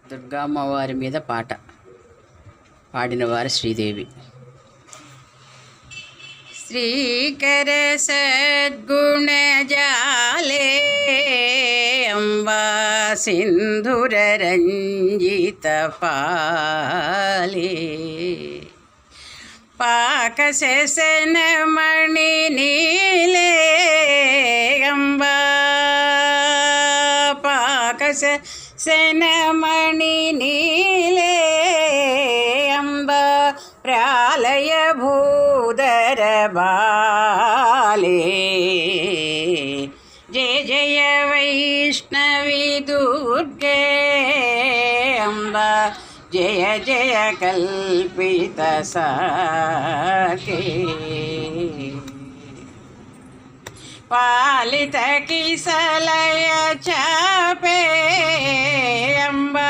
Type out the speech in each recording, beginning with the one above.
దుర్గామ్మవారి మీద పాట పాడినవారు శ్రీదేవి. శ్రీకర సద్గుణ జాలే అంబా సింధుర రంజిత పాలే పాక శసన మణి నీలే అంబా పాక శసన మణి నీలే అంబా ప్రాలయ భూధర బాలే జయ జయ వైష్ణవి దుర్గే అంబా జయ జయ కల్పిత సాకే పాలిత కిసలయ చాపే అంబా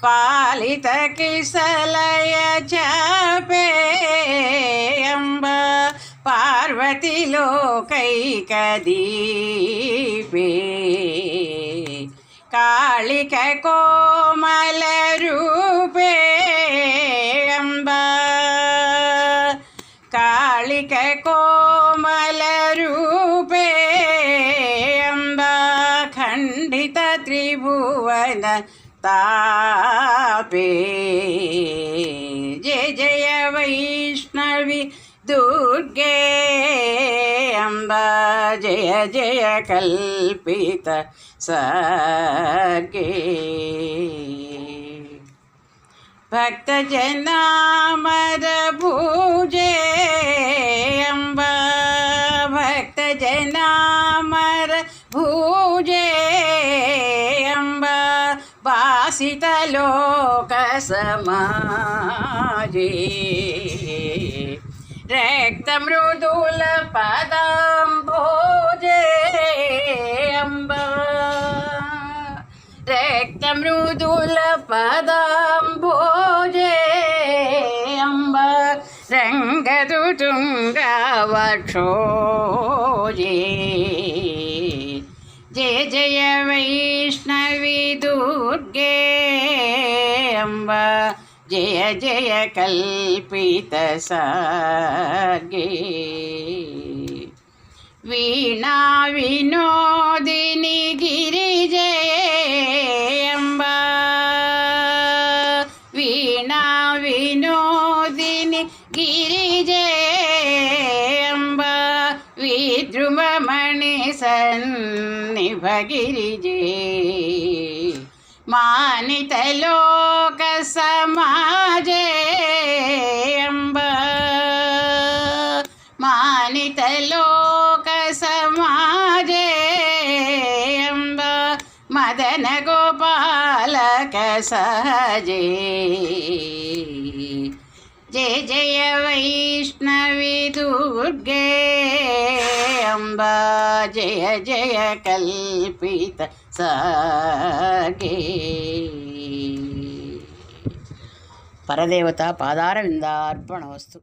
పాలిత కిసలయ చాపే అంబా పార్వతి లోకైక దీపే కాళిక కోమల రూపే అంబా కాళిక కోమల రూపే అంబా ఖండిత త్రిభువన తాపే జయ జయ వైష్ణవి దుర్గే అంబా జయ జయ కల్పిత సర్గే భక్త జనామర భూజే అంబా భక్త జనామర భూజే అంబా వాసిత లోక సమాజే రక్త మృదుల పదం భోజే అంబా రక్త మృదుల పదం భోజే అంబా రంగదుతుంగ వక్షోజే జయ జయ వైష్ణవి దుర్గే అంబా జయ జయ కల్పిత సాగే వీణా వినోదిని గిరిజే అంబా వీణా వినోదిని గిరిజే అంబా విద్రుమమణి సన్నిభ గిరిజే మానిత లోక సమాజే అంబా మానిత లోక సమాజే అంబా మదన గోపాలక సహజే జయ జయ వైష్ణవి దుర్గే అంబా జయ జయ కల్పిత సాగే పరదేవత పాదార విందార్పణమస్తు.